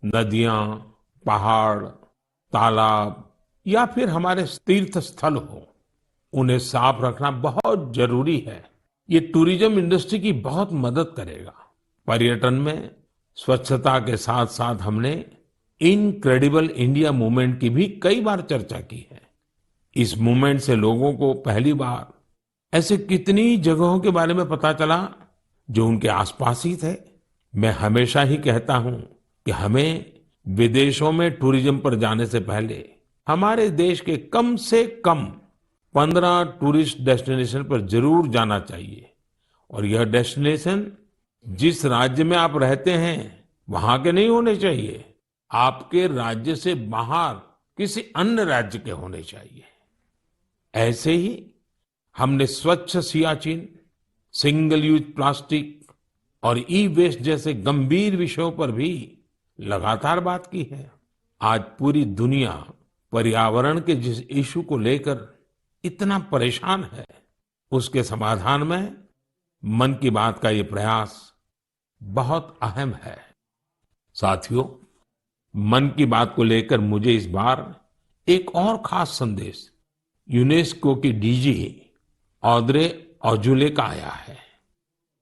नदियां, पहाड़, तालाब या फिर हमारे तीर्थ स्थल हो, उन्हें साफ रखना बहुत जरूरी है। ये टूरिज्म इंडस्ट्री की बहुत मदद करेगा। पर्यटन में स्वच्छता के साथ साथ हमने इनक्रेडिबल इंडिया मूवमेंट की भी कई बार चर्चा की है। इस मूवमेंट से लोगों को पहली बार ऐसे कितनी जगहों के बारे में पता चला जो उनके आसपास ही थे। मैं हमेशा ही कहता हूं कि हमें विदेशों में टूरिज्म पर जाने से पहले हमारे देश के कम से कम 15 टूरिस्ट डेस्टिनेशन पर जरूर जाना चाहिए। और यह डेस्टिनेशन जिस राज्य में आप रहते हैं वहां के नहीं होने चाहिए, आपके राज्य से बाहर किसी अन्य राज्य के होने चाहिए। ऐसे ही हमने स्वच्छ सियाचिन, सिंगल यूज प्लास्टिक और ई वेस्ट जैसे गंभीर विषयों पर भी लगातार बात की है। आज पूरी दुनिया पर्यावरण के जिस इशू को लेकर इतना परेशान है, उसके समाधान में मन की बात का ये प्रयास बहुत अहम है। साथियों, मन की बात को लेकर मुझे इस बार एक और खास संदेश यूनेस्को की डीजी ऑद्रे ऑजुले का आया है।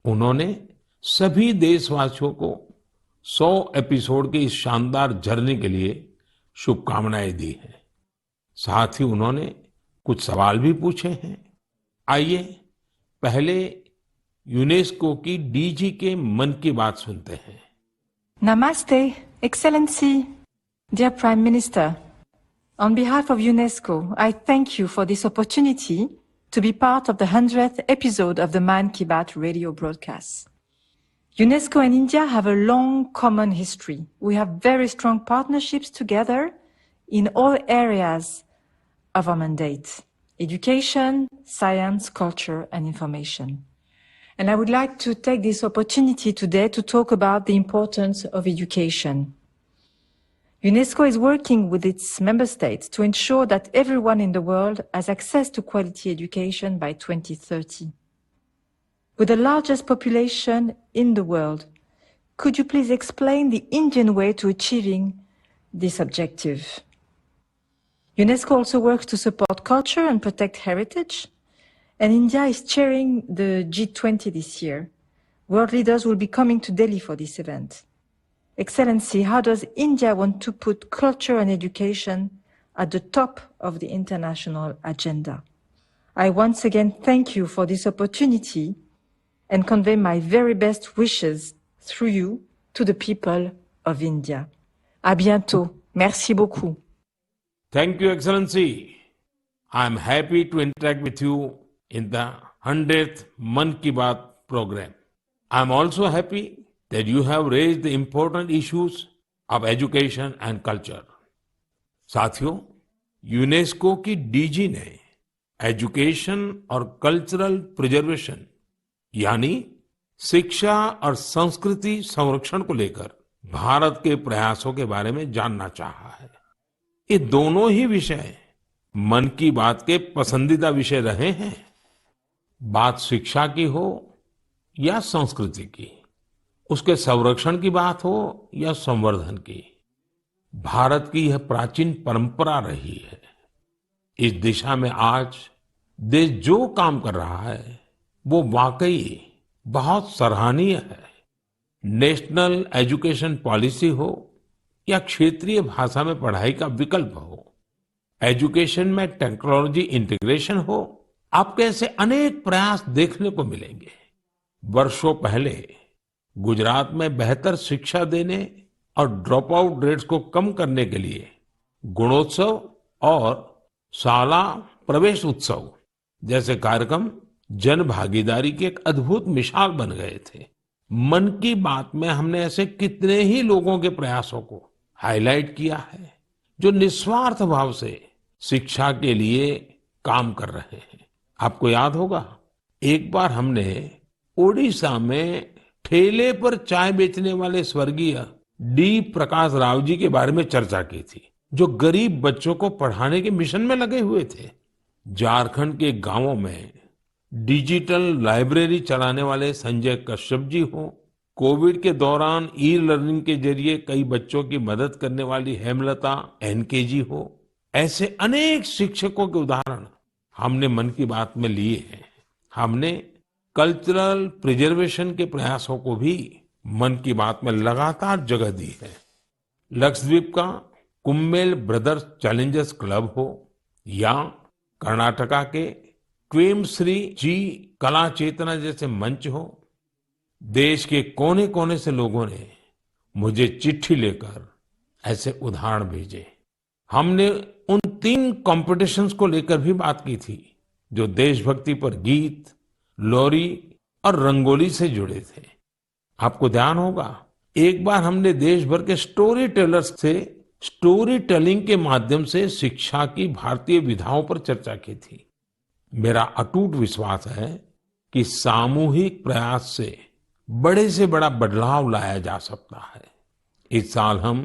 उन्होंने सभी देशवासियों को 100 एपिसोड के इस शानदार जर्नी के लिए शुभकामनाएं दी हैं। साथ ही उन्होंने कुछ सवाल भी पूछे हैं। आइए पहले यूनेस्को की डीजी के मन की बात सुनते हैं। Namaste, Excellency, dear Prime Minister. On behalf of UNESCO, I thank you for this opportunity to be part of the 100th episode of the Man Ki Baat radio broadcast. UNESCO and India have a long common history. We have very strong partnerships together in all areas of our mandate: education, science, culture, and information. And I would like to take this opportunity today to talk about the importance of education. UNESCO is working with its member states to ensure that everyone in the world has access to quality education by 2030. With the largest population in the world, could you please explain the Indian way to achieving this objective? UNESCO also works to support culture and protect heritage. And India is chairing the G20 this year. World leaders will be coming to Delhi for this event. Excellency, how does India want to put culture and education at the top of the international agenda? I once again thank you for this opportunity and convey my very best wishes through you to the people of India. À bientôt. Merci beaucoup. Thank you, Excellency. I'm happy to interact with you in the 100th Man Ki Baat program. I'm also happy that you have raised the important issues of education and culture. साथियों, UNESCO की DG ने education और cultural preservation यानी शिक्षा और संस्कृति संरक्षण को लेकर भारत के प्रयासों के बारे में जानना चाहा है। ये दोनों ही विषय मन की बात के पसंदीदा विषय रहे हैं। बात शिक्षा की हो या संस्कृति की, उसके संरक्षण की बात हो या संवर्धन की, भारत की यह प्राचीन परंपरा रही है। इस दिशा में आज देश जो काम कर रहा है वो वाकई बहुत सराहनीय है। नेशनल एजुकेशन पॉलिसी हो या क्षेत्रीय भाषा में पढ़ाई का विकल्प हो, एजुकेशन में टेक्नोलॉजी इंटीग्रेशन हो, आपको ऐसे अनेक प्रयास देखने को मिलेंगे। वर्षों पहले गुजरात में बेहतर शिक्षा देने और ड्रॉप आउट रेट्स को कम करने के लिए गुणोत्सव और शाला प्रवेश उत्सव जैसे कार्यक्रम जन भागीदारी की एक अद्भुत मिसाल बन गए थे। मन की बात में हमने ऐसे कितने ही लोगों के प्रयासों को हाईलाइट किया है जो निस्वार्थ भाव से शिक्षा के लिए काम कर रहे हैं। आपको याद होगा, एक बार हमने ओडिशा में ठेले पर चाय बेचने वाले स्वर्गीय डी प्रकाश राव जी के बारे में चर्चा की थी, जो गरीब बच्चों को पढ़ाने के मिशन में लगे हुए थे। झारखंड के गांवों में डिजिटल लाइब्रेरी चलाने वाले संजय कश्यप जी हो कोविड के दौरान ई लर्निंग के जरिए कई बच्चों की मदद करने वाली हेमलता एनकेजी हो, ऐसे अनेक शिक्षकों के उदाहरण हमने मन की बात में लिए हैं। हमने कल्चरल प्रिजर्वेशन के प्रयासों को भी मन की बात में लगातार जगह दी है। लक्षद्वीप का कुम्मेल ब्रदर्स चैलेंजर्स क्लब हो या कर्नाटका के क्वेमश्री जी कला चेतना जैसे मंच हो, देश के कोने कोने से लोगों ने मुझे चिट्ठी लेकर ऐसे उदाहरण भेजे। हमने उन 3 कॉम्पिटिशन्स को लेकर भी बात की थी जो देशभक्ति पर गीत, लोरी और रंगोली से जुड़े थे। आपको ध्यान होगा, एक बार हमने देश भर के स्टोरी टेलर्स से स्टोरी टेलिंग के माध्यम से शिक्षा की भारतीय विधाओं पर चर्चा की थी। मेरा अटूट विश्वास है कि सामूहिक प्रयास से बड़ा बदलाव लाया जा सकता है। इस साल हम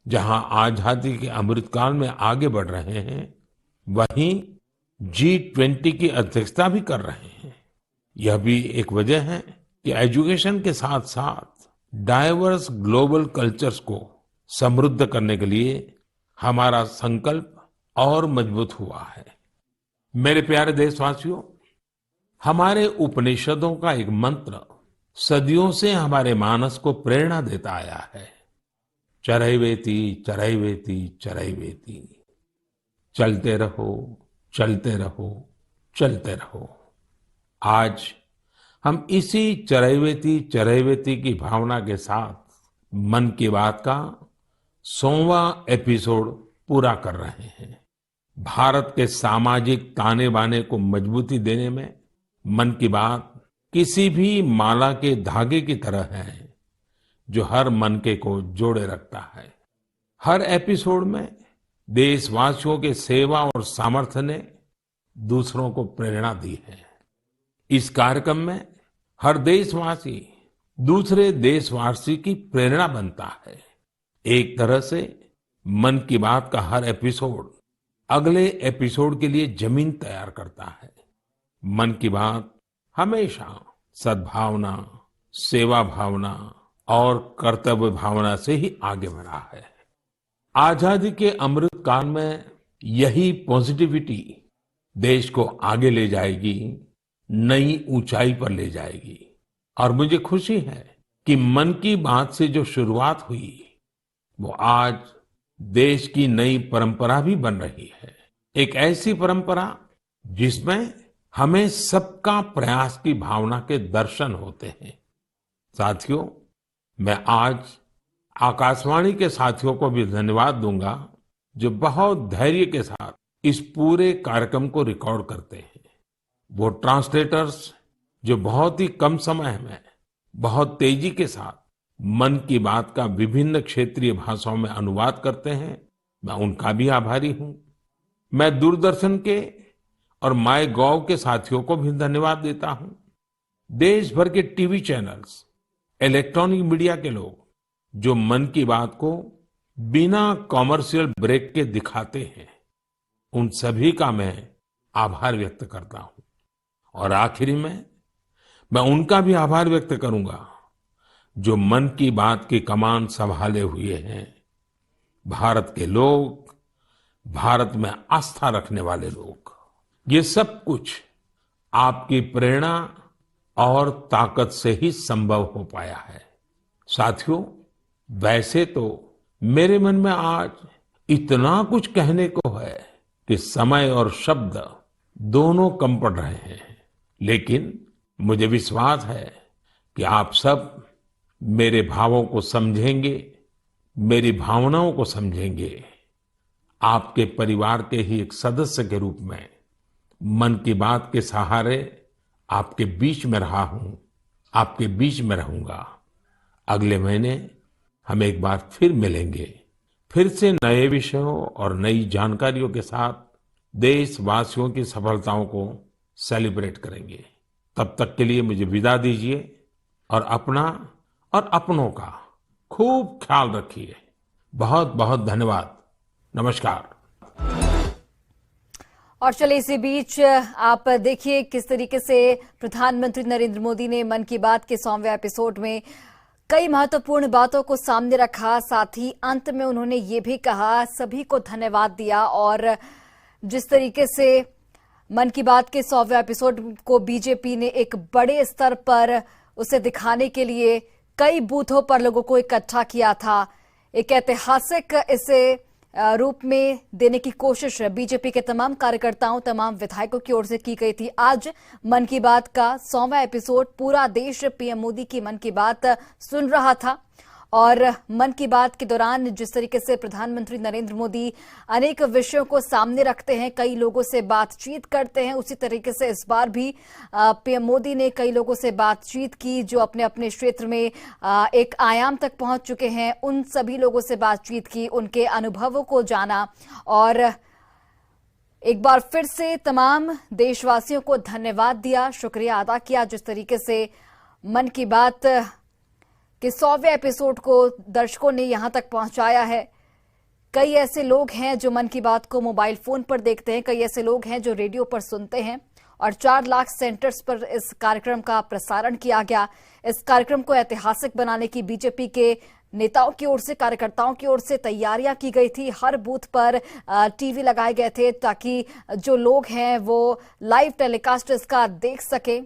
जहां आजादी के अमृतकाल में आगे बढ़ रहे हैं, वहीं G20 की अध्यक्षता भी कर रहे हैं। यह भी एक वजह है कि एजुकेशन के साथ साथ डाइवर्स ग्लोबल कल्चर्स को समृद्ध करने के लिए हमारा संकल्प और मजबूत हुआ है। मेरे प्यारे देशवासियों, हमारे उपनिषदों का एक मंत्र सदियों से हमारे मानस को प्रेरणा देता आया है। चरैवेति चरैवेति चरैवेति, चलते रहो चलते रहो चलते रहो। आज हम इसी चरैवेति चरैवेति की भावना के साथ मन की बात का 100वां एपिसोड पूरा कर रहे हैं। भारत के सामाजिक ताने बाने को मजबूती देने में मन की बात किसी भी माला के धागे की तरह है जो हर मनके को जोड़े रखता है। हर एपिसोड में देशवासियों के सेवा और सामर्थ्य ने दूसरों को प्रेरणा दी है। इस कार्यक्रम में हर देशवासी दूसरे देशवासी की प्रेरणा बनता है। एक तरह से मन की बात का हर एपिसोड अगले एपिसोड के लिए जमीन तैयार करता है। मन की बात हमेशा सद्भावना, सेवा भावना और कर्तव्य भावना से ही आगे बढ़ा है। आजादी के अमृत काल में यही पॉजिटिविटी देश को आगे ले जाएगी, नई ऊंचाई पर ले जाएगी। और मुझे खुशी है कि मन की बात से जो शुरुआत हुई वो आज देश की नई परंपरा भी बन रही है। एक ऐसी परंपरा जिसमें हमें सबका प्रयास की भावना के दर्शन होते हैं। साथियों, मैं आज आकाशवाणी के साथियों को भी धन्यवाद दूंगा जो बहुत धैर्य के साथ इस पूरे कार्यक्रम को रिकॉर्ड करते हैं। वो ट्रांसलेटर्स जो बहुत ही कम समय में बहुत तेजी के साथ मन की बात का विभिन्न क्षेत्रीय भाषाओं में अनुवाद करते हैं, मैं उनका भी आभारी हूं। मैं दूरदर्शन के और माय गॉव के साथियों को भी धन्यवाद देता हूं। देश भर के टीवी चैनल्स, इलेक्ट्रॉनिक मीडिया के लोग जो मन की बात को बिना कॉमर्शियल ब्रेक के दिखाते हैं, उन सभी का मैं आभार व्यक्त करता हूं। और आखिरी में मैं उनका भी आभार व्यक्त करूंगा जो मन की बात की कमान संभाले हुए हैं। भारत के लोग, भारत में आस्था रखने वाले लोग, ये सब कुछ आपकी प्रेरणा और ताकत से ही संभव हो पाया है। साथियों, वैसे तो मेरे मन में आज इतना कुछ कहने को है कि समय और शब्द दोनों कम पड़ रहे हैं, लेकिन मुझे विश्वास है कि आप सब मेरे भावों को समझेंगे, मेरी भावनाओं को समझेंगे। आपके परिवार के ही एक सदस्य के रूप में मन की बात के सहारे आपके बीच में रहा हूं, आपके बीच में रहूंगा। अगले महीने हम एक बार फिर मिलेंगे, फिर से नए विषयों और नई जानकारियों के साथ देशवासियों की सफलताओं को सेलिब्रेट करेंगे। तब तक के लिए मुझे विदा दीजिए और अपना और अपनों का खूब ख्याल रखिए। बहुत बहुत धन्यवाद। नमस्कार। और चलिए इसी बीच आप देखिए किस तरीके से प्रधानमंत्री नरेंद्र मोदी ने मन की बात के 100वें एपिसोड में कई महत्वपूर्ण बातों को सामने रखा। साथ ही अंत में उन्होंने ये भी कहा, सभी को धन्यवाद दिया और जिस तरीके से मन की बात के 100वें एपिसोड को बीजेपी ने एक बड़े स्तर पर उसे दिखाने के लिए कई बूथों पर लोगों को इकट्ठा किया था, एक ऐतिहासिक इसे रूप में देने की कोशिश बीजेपी के तमाम कार्यकर्ताओं, तमाम विधायकों की ओर से की गई थी। आज मन की बात का 100वां एपिसोड, पूरा देश पीएम मोदी की मन की बात सुन रहा था और मन की बात के दौरान जिस तरीके से प्रधानमंत्री नरेंद्र मोदी अनेक विषयों को सामने रखते हैं, कई लोगों से बातचीत करते हैं, उसी तरीके से इस बार भी पीएम मोदी ने कई लोगों से बातचीत की जो अपने अपने क्षेत्र में एक आयाम तक पहुंच चुके हैं। उन सभी लोगों से बातचीत की, उनके अनुभवों को जाना और एक बार फिर से तमाम देशवासियों को धन्यवाद दिया, शुक्रिया अदा किया जिस तरीके से मन की बात कि 100वें एपिसोड को दर्शकों ने यहां तक पहुंचाया है। कई ऐसे लोग हैं जो मन की बात को मोबाइल फोन पर देखते हैं, कई ऐसे लोग हैं जो रेडियो पर सुनते हैं और 4 लाख सेंटर्स पर इस कार्यक्रम का प्रसारण किया गया। इस कार्यक्रम को ऐतिहासिक बनाने की बीजेपी के नेताओं की ओर से, कार्यकर्ताओं की ओर से तैयारियां की गई थी। हर बूथ पर टीवी लगाए गए थे ताकि जो लोग हैं वो लाइव टेलीकास्ट इसका देख सकें।